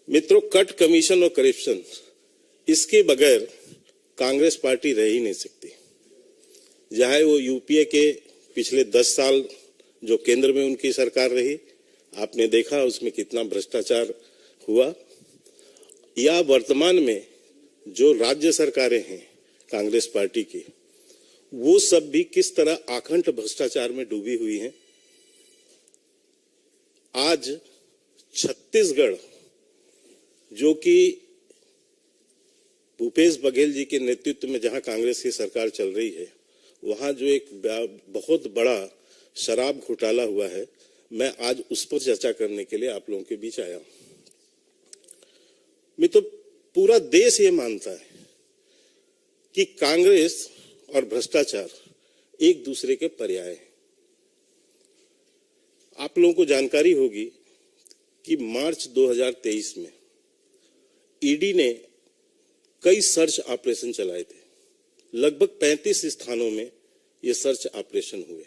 मित्रों, cut commission और corruption, इसके बगैर कांग्रेस पार्टी रह ही नहीं सकती। चाहे वो यूपीए के पिछले 10 साल जो केंद्र में उनकी सरकार रही, आपने देखा उसमें कितना भ्रष्टाचार हुआ, या वर्तमान में जो राज्य सरकारें हैं कांग्रेस पार्टी की, वो सब भी किस तरह आखंड भ्रष्टाचार में डूबी हुई हैं। आज छत्तीसगढ़, जो कि भूपेश बघेल जी के नेतृत्व में जहां कांग्रेस की सरकार चल रही है, वहां जो एक बहुत बड़ा शराब घोटाला हुआ है, मैं आज उस पर चर्चा करने के लिए आप लोगों के बीच आया हूं। तो पूरा देश ये मानता है कि कांग्रेस और भ्रष्टाचार एक दूसरे के पर्याय हैं। आप लोगों को जानकारी होगी कि मार्च 2023 में ईडी ने कई सर्च ऑपरेशन चलाए थे। लगभग 35 स्थानों में ये सर्च ऑपरेशन हुए,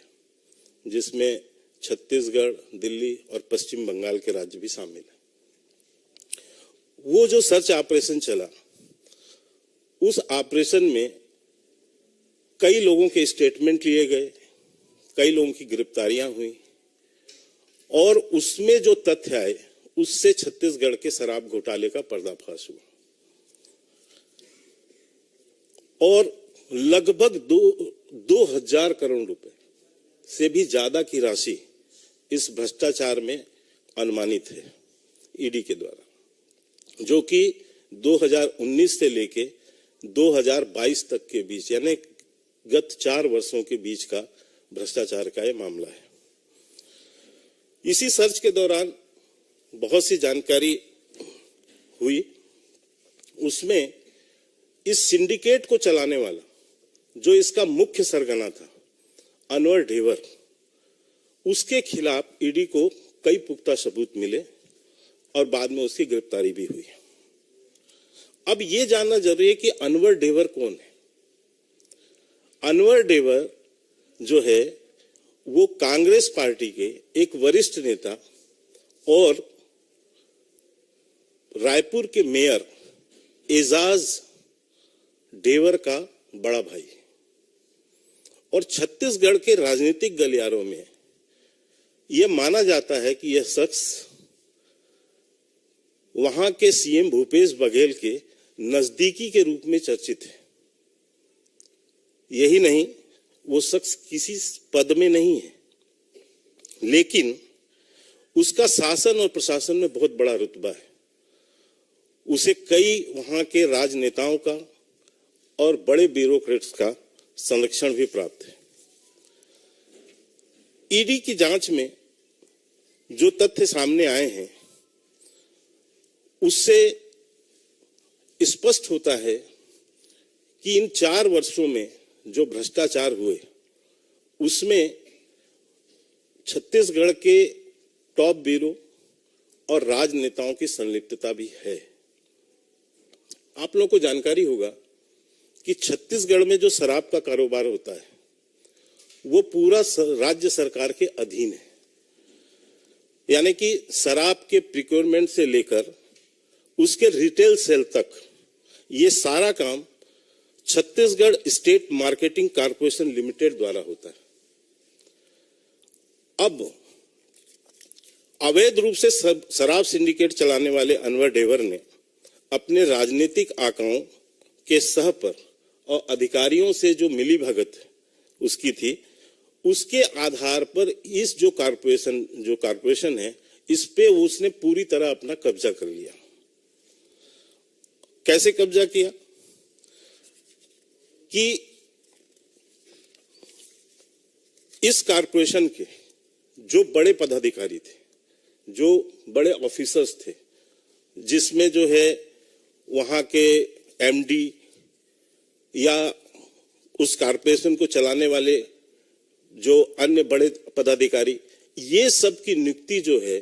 जिसमें छत्तीसगढ़, दिल्ली और पश्चिम बंगाल के राज्य भी शामिल हैं। वो जो सर्च ऑपरेशन चला, उस ऑपरेशन में कई लोगों के स्टेटमेंट लिए गए, कई लोगों की गिरफ्तारियां हुई, और उसमें जो तथ्य आए उससे छत्तीसगढ़ के शराब घोटाले का पर्दाफाश हुआ, और लगभग 2000 करोड़ रुपए से भी ज्यादा की राशि इस भ्रष्टाचार में अनुमानित है ईडी के द्वारा, जो कि 2019 से लेके 2022 तक के बीच, यानी गत 4 वर्षों के बीच का भ्रष्टाचार का यह मामला है। इसी सर्च के दौरान बहुत सी जानकारी हुई। उसमें इस सिंडिकेट को चलाने वाला, जो इसका मुख्य सरगना था, अनवर ढेबर, उसके खिलाफ ईडी को कई पुख्ता सबूत मिले और बाद में उसकी गिरफ्तारी भी हुई। अब ये जानना जरूरी है कि अनवर ढेबर कौन है। अनवर ढेबर जो है वो कांग्रेस पार्टी के एक वरिष्ठ नेता और रायपुर के मेयर एजाज ढेबर का बड़ा भाई, और छत्तीसगढ़ के राजनीतिक गलियारों में यह माना जाता है कि यह शख्स वहां के सीएम भूपेश बघेल के नजदीकी के रूप में चर्चित है। यही नहीं, वो शख्स किसी पद में नहीं है, लेकिन उसका शासन और प्रशासन में बहुत बड़ा रुतबा है। उसे कई वहां के राजनेताओं का और बड़े ब्यूरोक्रेट्स का संरक्षण भी प्राप्त है। ईडी की जांच में जो तथ्य सामने आए हैं, उससे स्पष्ट होता है कि इन 4 वर्षों में जो भ्रष्टाचार हुए, उसमें छत्तीसगढ़ के टॉप ब्यूरो और राजनेताओं की संलिप्तता भी है। आप लोगों को जानकारी होगा कि छत्तीसगढ़ में जो शराब का कारोबार होता है, वो पूरा राज्य सरकार के अधीन है। यानी कि शराब के प्रिक्योरमेंट से लेकर उसके रिटेल सेल तक, ये सारा काम Chhattisgarh state marketing corporation limited द्वारा होता है। अब अवैध रूप से शराब सिंडिकेट चलाने वाले अनवर ढेबर ने अपने राजनीतिक आकाओं के सह पर और अधिकारियों से जो मिली भगत उसकी थी, उसके आधार पर इस जो कॉर्पोरेशन है, इस पे उसने पूरी तरह अपना कब्जा कर लिया। कैसे कब्जा किया कि इस कॉर्पोरेशन के जो बड़े पदाधिकारी थे, जो बड़े ऑफिसर्स थे, जिसमें जो है वहां के एमडी या उस कॉर्पोरेशन को चलाने वाले जो अन्य बड़े पदाधिकारी, ये सब की नियुक्ति जो है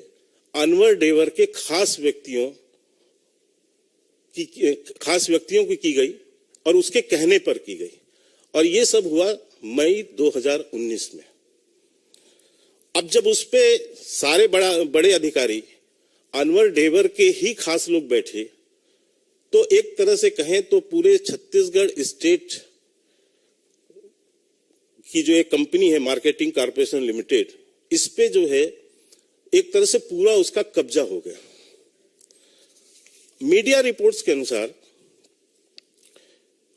अनवर ढेबर के खास व्यक्तियों की की गई और उसके कहने पर की गई, और ये सब हुआ मई 2019 में। अब जब उस पे सारे बड़े अधिकारी अनवर डेवर के ही खास लोग बैठे तो एक तरह से कहें तो पूरे छत्तीसगढ़ स्टेट की जो एक कंपनी है मार्केटिंग कॉर्पोरेशन लिमिटेड, इस पे जो है एक तरह से पूरा उसका कब्जा हो गया। मीडिया रिपोर्ट्स के अनुसार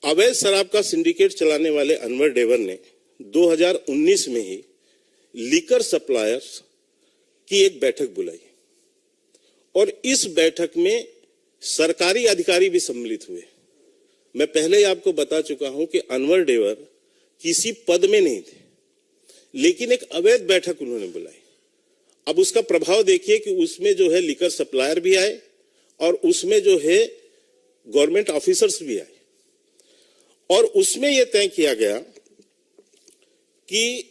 अवैध शराब का सिंडिकेट चलाने वाले अनवर डेवर ने 2019 में ही लीकर सप्लायर्स की एक बैठक बुलाई और इस बैठक में सरकारी अधिकारी भी सम्मिलित हुए। मैं पहले ही आपको बता चुका हूं कि अनवर डेवर किसी पद में नहीं थे, लेकिन एक अवैध बैठक उन्होंने बुलाई। अब उसका प्रभाव देखिए कि उसमें जो है लीकर सप्लायर भी आए और उसमें जो है गवर्नमेंट ऑफिसर्स भी आए और उसमें यह तय किया गया कि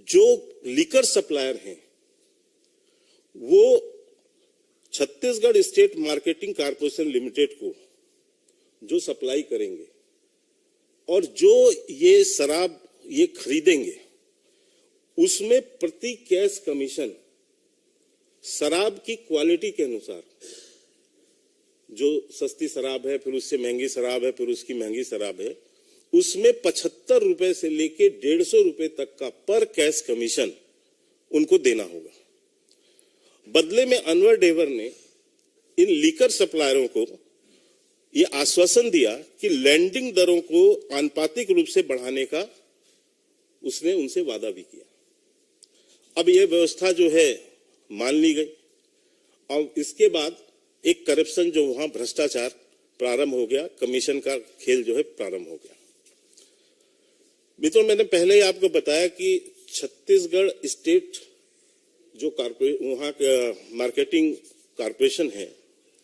जो लीकर सप्लायर हैं वो Chhattisgarh state marketing corporation limited को जो सप्लाई करेंगे और जो ये शराब ये खरीदेंगे उसमें प्रति केस कमीशन शराब की क्वालिटी के अनुसार, जो सस्ती शराब है फिर उससे महंगी शराब है फिर उसकी महंगी शराब है, उसमें 75 रुपए से लेके 150 रुपए तक का पर केस कमीशन उनको देना होगा। बदले में अनवर डेवर ने इन लीकर सप्लायरों को यह आश्वासन दिया कि लैंडिंग दरों को आनुपातिक रूप से बढ़ाने का उसने उनसे वादा भी किया। अब यह व्यवस्था जो है मान ली गई और इसके बाद एक करप्शन जो वहां भ्रष्टाचार प्रारंभ हो गया, कमीशन का खेल जो है प्रारंभ हो गया। मित्रों, मैंने पहले ही आपको बताया कि छत्तीसगढ़ स्टेट जो वहां का मार्केटिंग कॉर्पोरेशन है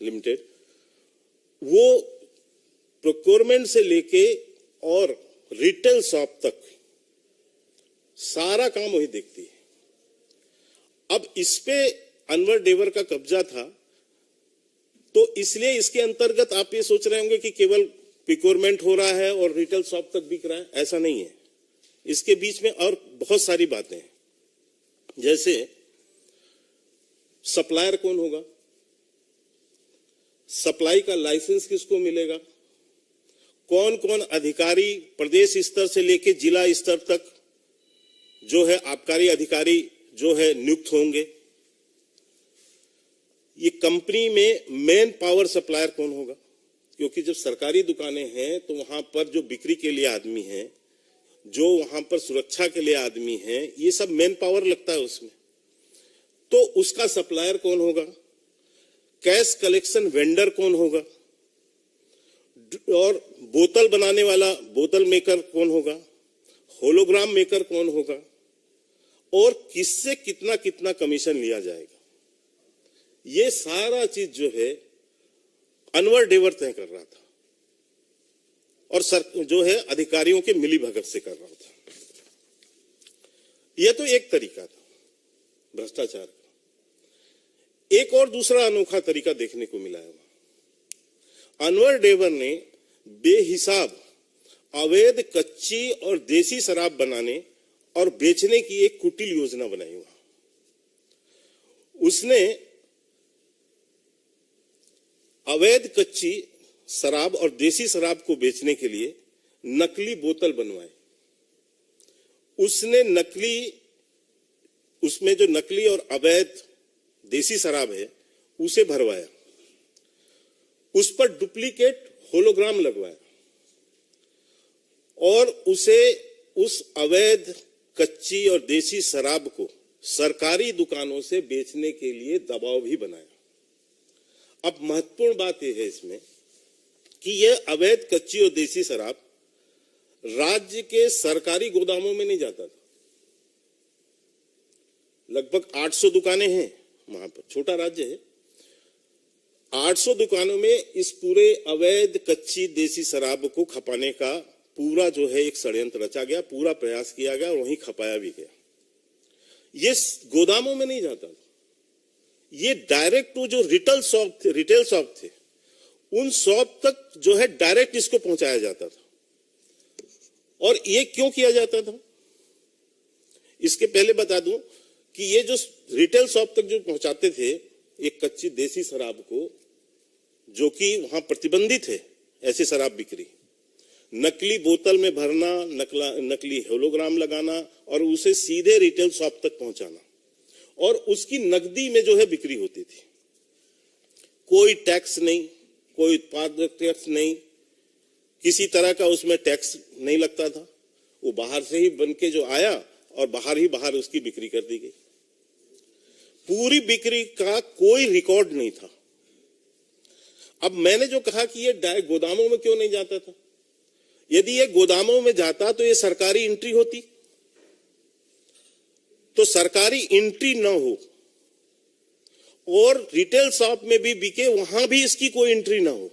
लिमिटेड, वो प्रोक्योरमेंट से लेके और रिटेल शॉप तक सारा काम वही देखती है। अब इस पे अनवर डेवर का कब्जा था, तो इसलिए इसके अंतर्गत आप ये सोच रहे होंगे कि केवल प्रोक्योरमेंट हो रहा है और रिटेल शॉप तक बिक रहा है, ऐसा नहीं है। इसके बीच में और बहुत सारी बातें हैं, जैसे सप्लायर कौन होगा, सप्लाई का लाइसेंस किसको मिलेगा, कौन कौन अधिकारी प्रदेश स्तर से लेके जिला स्तर तक जो है आबकारी अधिकारी जो है नियुक्त होंगे, ये कंपनी में मेन पावर सप्लायर कौन होगा, क्योंकि जब सरकारी दुकानें हैं तो वहां पर जो बिक्री के लिए आदमी हैं, जो वहां पर सुरक्षा के लिए आदमी हैं, ये सब मेन पावर लगता है उसमें। तो उसका सप्लायर कौन होगा, कैश कलेक्शन वेंडर कौन होगा, और बोतल बनाने वाला बोतल मेकर कौन होगा, होलोग्राम मेकर कौन होगा, और किससे कितना कितना कमीशन लिया जाएगा, ये सारा चीज जो है अनवर डेवर तय कर रहा था और जो है अधिकारियों के मिली भगत से कर रहा था। यह तो एक तरीका था भ्रष्टाचार का। एक और दूसरा अनोखा तरीका देखने को मिला है। अनवर डेवर ने बेहिसाब अवैध कच्ची और देसी शराब बनाने और बेचने की एक कुटिल योजना बनाई हुआ। उसने अवैध कच्ची शराब और देसी शराब को बेचने के लिए नकली बोतल बनवाए। उसने उसमें जो नकली और अवैध देसी शराब है उसे भरवाया, उस पर डुप्लीकेट होलोग्राम लगवाया और उस अवैध कच्ची और देसी शराब को सरकारी दुकानों से बेचने के लिए दबाव भी बनाया। अब महत्वपूर्ण बात यह है इसमें कि यह अवैध कच्ची और देसी शराब राज्य के सरकारी गोदामों में नहीं जाता था। लगभग 800 दुकानें हैं वहां पर, छोटा राज्य है। 800 दुकानों में इस पूरे अवैध कच्ची देसी शराब को खपाने का पूरा जो है एक षड्यंत्र रचा गया, पूरा प्रयास किया गया और वहीं खपाया भी गया। ये गोदामों में नहीं जाता था, ये डायरेक्ट जो रिटेल शॉप थे उन शॉप तक जो है डायरेक्ट इसको पहुंचाया जाता था। और ये क्यों किया जाता था, इसके पहले बता दूं कि ये जो रिटेल शॉप तक जो पहुंचाते थे एक कच्ची देसी शराब को, जो कि वहां प्रतिबंधित है ऐसी शराब बिक्री, नकली बोतल में भरना, नकली होलोग्राम लगाना और उसे सीधे रिटेल शॉप तक पहुंचाना, और उसकी नकदी में जो है बिक्री होती थी। कोई टैक्स नहीं, कोई उत्पादक टैक्स नहीं, किसी तरह का उसमें टैक्स नहीं लगता था। वो बाहर से ही बन के जो आया और बाहर उसकी बिक्री कर दी गई। पूरी बिक्री का कोई रिकॉर्ड नहीं था। अब मैंने जो कहा कि ये गोदामों में क्यों नहीं जाता था, यदि ये गोदामों में जाता तो ये सरकारी एंट्री होती, तो सरकारी एंट्री न हो और रिटेल शॉप में भी बिके, वहां भी इसकी कोई एंट्री ना हो,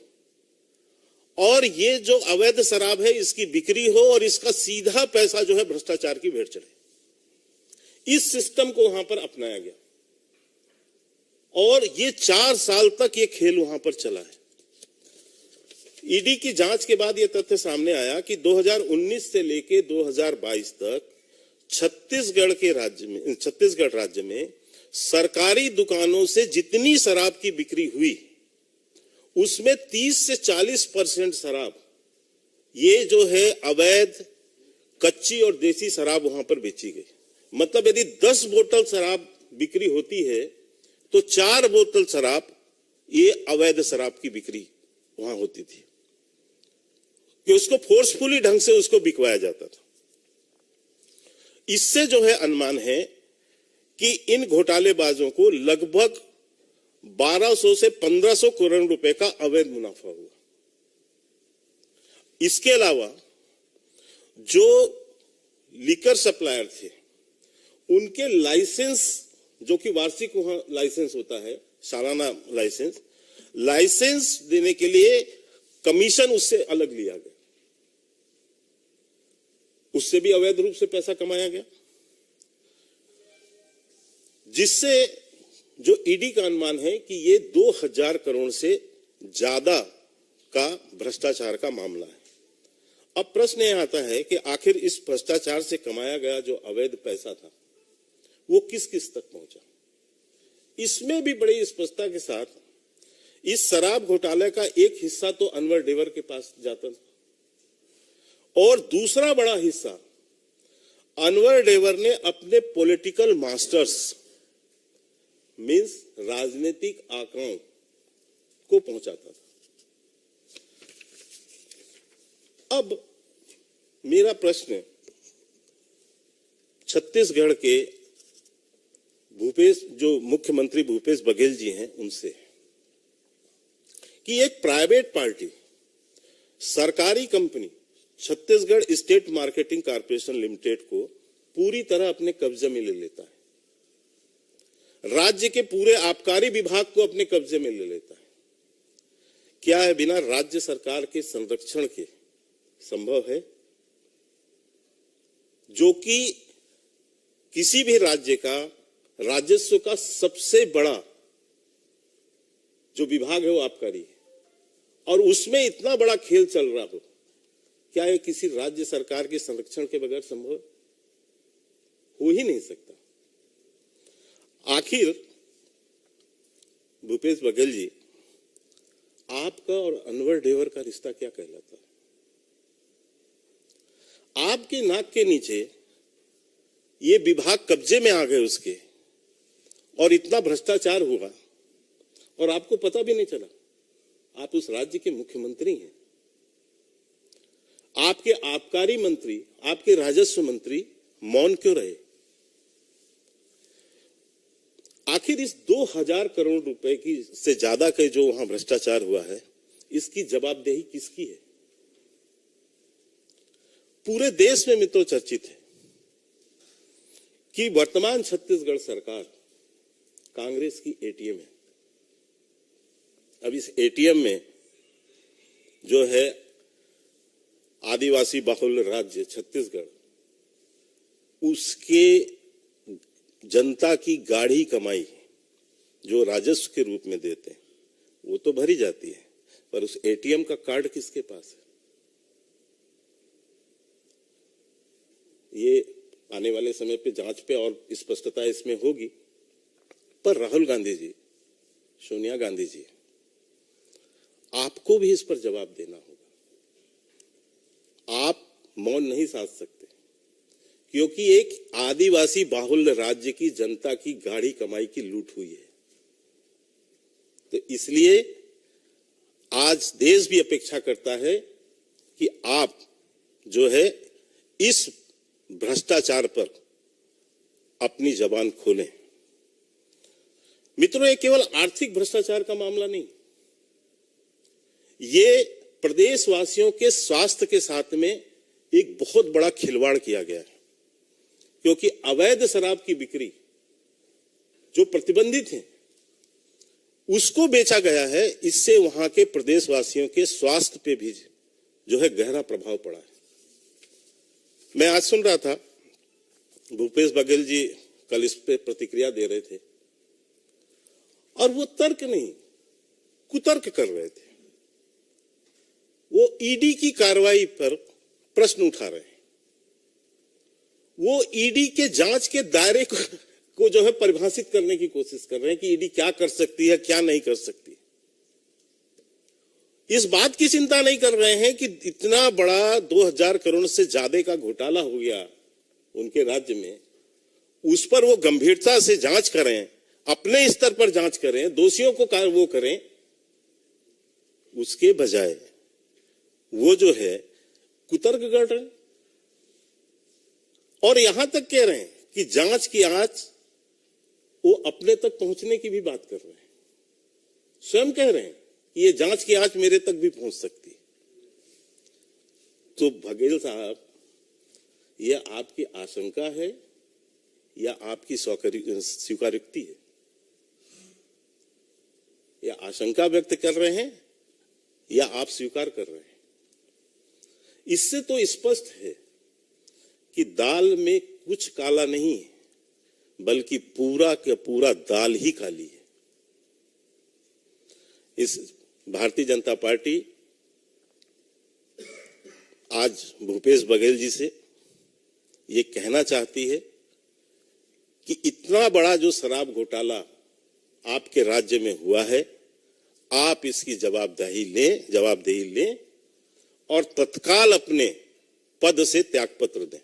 और ये जो अवैध शराब है इसकी बिक्री हो और इसका सीधा पैसा जो है भ्रष्टाचार की भेंट चढ़े। इस सिस्टम को वहां पर अपनाया गया और ये 4 साल तक ये खेल वहां पर चला है। ईडी की जांच के बाद यह तथ्य सामने आया कि 2019 से लेकर 2022 तक छत्तीसगढ़ राज्य में सरकारी दुकानों से जितनी शराब की बिक्री हुई उसमें 30 से 40% शराब ये जो है अवैध कच्ची और देसी शराब वहां पर बेची गई। मतलब यदि 10 बोतल शराब बिक्री होती है तो 4 बोतल शराब ये अवैध शराब की बिक्री वहां होती थी, कि उसको फोर्सफुली ढंग से उसको बिकवाया जाता था। इससे जो है अनुमान है कि इन घोटालेबाजों को लगभग 1200 से 1500 करोड़ रुपए का अवैध मुनाफा हुआ। इसके अलावा जो लिकर सप्लायर थे उनके लाइसेंस, जो कि वार्षिक वहां लाइसेंस होता है, सालाना लाइसेंस देने के लिए कमीशन उससे अलग लिया गया, उससे भी अवैध रूप से पैसा कमाया गया, जिससे जो ईडी का अनुमान है कि ये 2000 करोड़ से ज्यादा का भ्रष्टाचार का मामला है। अब प्रश्न यह आता है कि आखिर इस भ्रष्टाचार से कमाया गया जो अवैध पैसा था वो किस किस तक पहुंचा। इसमें भी बड़ी स्पष्टता के साथ इस शराब घोटाले का एक हिस्सा तो अनवर डेवर के पास जाता था और दूसरा बड़ा हिस्सा अनवर डेवर ने अपने पॉलिटिकल मास्टर्स मींस राजनीतिक आंकड़ों को पहुंचाता था। अब मेरा प्रश्न छत्तीसगढ़ के जो मुख्यमंत्री भूपेश बघेल जी हैं उनसे, कि एक प्राइवेट पार्टी सरकारी company Chhattisgarh state marketing corporation limited को पूरी तरह अपने कब्जे में ले लेता है, राज्य के पूरे आबकारी विभाग को अपने कब्जे में ले लेता है। क्या है बिना राज्य सरकार के संरक्षण के संभव है? जो कि किसी भी राज्य का राजस्व का सबसे बड़ा जो विभाग है वो आबकारी है, और उसमें इतना बड़ा खेल चल रहा हो, क्या यह किसी राज्य सरकार के संरक्षण के बगैर संभव हो ही नहीं सकता। आखिर भूपेश बघेल जी, आपका और अनवर डेवर का रिश्ता क्या कहलाता है? आपके नाक के नीचे ये विभाग कब्जे में आ गए उसके, और इतना भ्रष्टाचार हुआ और आपको पता भी नहीं चला। आप उस राज्य के मुख्यमंत्री हैं, आपके आबकारी मंत्री, आपके राजस्व मंत्री मौन क्यों रहे? आखिर इस 2000 करोड़ रुपए की से ज्यादा के जो वहां भ्रष्टाचार हुआ है, इसकी जवाबदेही किसकी है? पूरे देश में मित्रों चर्चित है कि वर्तमान छत्तीसगढ़ सरकार कांग्रेस की एटीएम है। अब इस एटीएम में जो है आदिवासी बहुल राज्य छत्तीसगढ़, उसके जनता की गाढ़ी कमाई जो राजस्व के रूप में देते हैं वो तो भरी जाती है, पर उस एटीएम का कार्ड किसके पास है? ये आने वाले समय पे जांच पे और स्पष्टता इसमें होगी। पर राहुल गांधी जी, सोनिया गांधी जी, आपको भी इस पर जवाब देना होगा। आप मौन नहीं साध सकते, क्योंकि एक आदिवासी बाहुल्य राज्य की जनता की गाढ़ी कमाई की लूट हुई है। तो इसलिए आज देश भी अपेक्षा करता है कि आप जो है इस भ्रष्टाचार पर अपनी जबान खोलें। मित्रों, ये केवल आर्थिक भ्रष्टाचार का मामला नहीं, ये प्रदेशवासियों के स्वास्थ्य के साथ में एक बहुत बड़ा खिलवाड़ किया गया है, क्योंकि अवैध शराब की बिक्री जो प्रतिबंधित है उसको बेचा गया है। इससे वहां के प्रदेशवासियों के स्वास्थ्य पे भी जो है गहरा प्रभाव पड़ा है। मैं आज सुन रहा था, भूपेश बघेल जी कल इस पे प्रतिक्रिया दे रहे थे और वो तर्क नहीं कुतर्क कर रहे थे। वो ईडी की कार्रवाई पर प्रश्न उठा रहे हैं। वो ईडी के जांच के दायरे को जो है परिभाषित करने की कोशिश कर रहे हैं कि ईडी क्या कर सकती है, क्या नहीं कर सकती। इस बात की चिंता नहीं कर रहे हैं कि इतना बड़ा 2000 करोड़ से ज्यादा का घोटाला हो गया उनके राज्य में, उस पर वो गंभीरता से जांच करें, अपने स्तर पर जांच करें, दोषियों को वो करें। उसके बजाय वो जो है कुतर्क कर रहे हैं और यहां तक कह रहे हैं कि जांच की आंच वो अपने तक पहुंचने की भी बात कर रहे हैं। स्वयं कह रहे हैं कि ये जांच की आंच मेरे तक भी पहुंच सकती है। तो बघेल साहब, ये आपकी आशंका है या आपकी स्वीकारोक्ति है? या आशंका व्यक्त कर रहे हैं या आप स्वीकार कर रहे हैं? इससे तो स्पष्ट है कि दाल में कुछ काला नहीं है, बल्कि पूरा का पूरा दाल ही काली है। इस भारतीय जनता पार्टी आज भूपेश बघेल जी से ये कहना चाहती है कि इतना बड़ा जो शराब घोटाला आपके राज्य में हुआ है, आप इसकी जवाबदेही लें और तत्काल अपने पद से त्यागपत्र दें।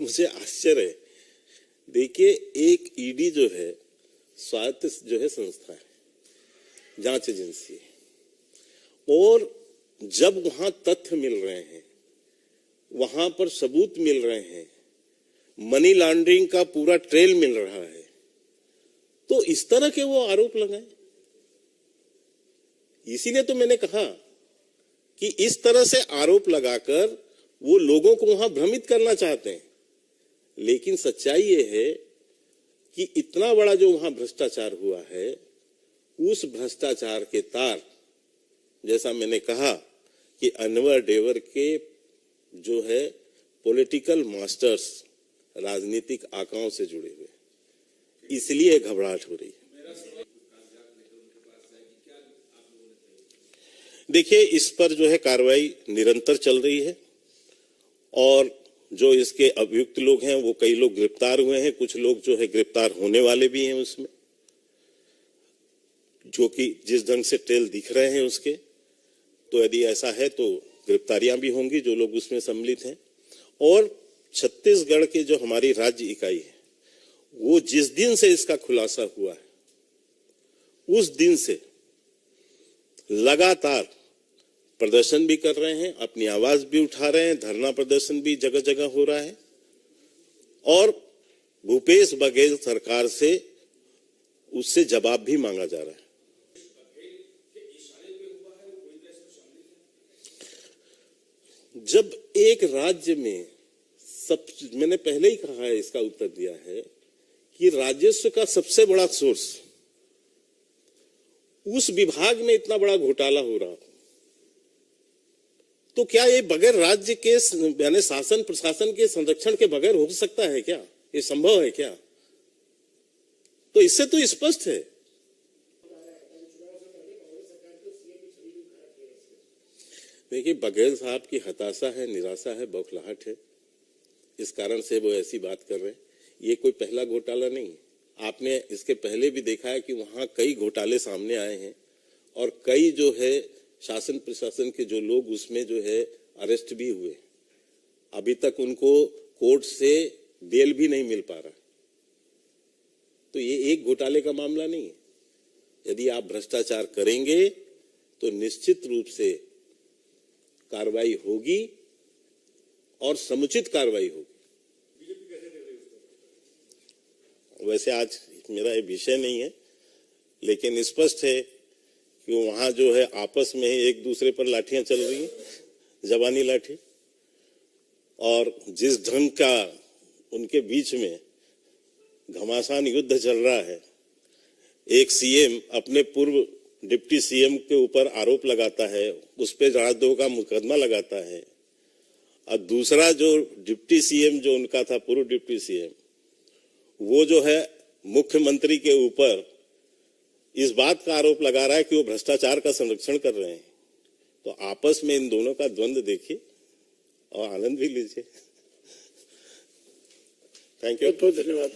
मुझे आश्चर्य है। देखिए, एक ईडी जो है स्वायत्त जो है संस्था है, जांच एजेंसी है, और जब वहां तथ्य मिल रहे हैं, वहां पर सबूत मिल रहे हैं, मनी लॉन्ड्रिंग का पूरा ट्रेल मिल रहा है, तो इस तरह के वो आरोप लगाएं। इसीलिए तो मैंने कहा कि इस तरह से आरोप लगाकर वो लोगों को वहां भ्रमित करना चाहते हैं। लेकिन सच्चाई ये है कि इतना बड़ा जो वहां भ्रष्टाचार हुआ है, उस भ्रष्टाचार के तार, जैसा मैंने कहा कि अनवर डेवर के जो है पॉलिटिकल मास्टर्स राजनीतिक आंकड़ों से जुड़े हुए, इसलिए घबराहट हो रही है। देखिए, इस पर जो है कार्रवाई निरंतर चल रही है और जो इसके अभियुक्त लोग हैं वो कई लोग गिरफ्तार हुए हैं, कुछ लोग जो है गिरफ्तार होने वाले भी हैं उसमें, जो कि जिस ढंग से ट्रेल दिख रहे हैं उसके, तो यदि ऐसा है तो गिरफ्तारियां भी होंगी जो लोग उसमें सम्मिलित हैं। और छत्तीसगढ़ के जो हमारी राज्य इकाई है, वो जिस दिन से इसका खुलासा हुआ है उस दिन से लगातार प्रदर्शन भी कर रहे हैं, अपनी आवाज भी उठा रहे हैं, धरना प्रदर्शन भी जगह जगह हो रहा है और भूपेश बघेल सरकार से उससे जवाब भी मांगा जा रहा है। जब एक राज्य में मैंने पहले ही कहा है, इसका उत्तर दिया है कि राजस्व का सबसे बड़ा सोर्स, उस विभाग में इतना बड़ा घोटाला हो रहा, तो क्या ये बगैर राज्य के यानी शासन प्रशासन के संरक्षण के बगैर हो सकता है क्या? ये संभव है क्या? तो इससे तो स्पष्ट है। देखिए, बघेल साहब की हताशा है, निराशा है, बौखलाहट है, इस कारण से वो ऐसी बात कर रहे हैं। ये कोई पहला घोटाला नहीं है। आपने इसके पहले भी देखा है कि वहां कई घोटाले सामने आए हैं और कई जो है शासन प्रशासन के जो लोग उसमें जो है अरेस्ट भी हुए। अभी तक उनको कोर्ट से बेल भी नहीं मिल पा रहा। तो ये एक घोटाले का मामला नहीं है। यदि आप भ्रष्टाचार करेंगे तो निश्चित रूप से कार्रवाई होगी और समुचित कार्रवाई होगी। वैसे आज मेरा ये विषय नहीं है, लेकिन स्पष्ट है कि वहां जो है आपस में एक दूसरे पर लाठियां चल रही हैं, जबानी लाठी, और जिस ढंग का उनके बीच में घमासान युद्ध चल रहा है, एक सीएम अपने पूर्व डिप्टी सीएम के ऊपर आरोप लगाता है, उस पर राजद्रोह का मुकदमा लगाता है, और दूसरा जो डिप्टी सीएम जो उनका था, पूर्व डिप्टी सीएम, वो जो है मुख्यमंत्री के ऊपर इस बात का आरोप लगा रहा है कि वो भ्रष्टाचार का संरक्षण कर रहे हैं। तो आपस में इन दोनों का द्वंद्व देखिए और आनंद भी लीजिए। Thank you. बहुत बहुत धन्यवाद।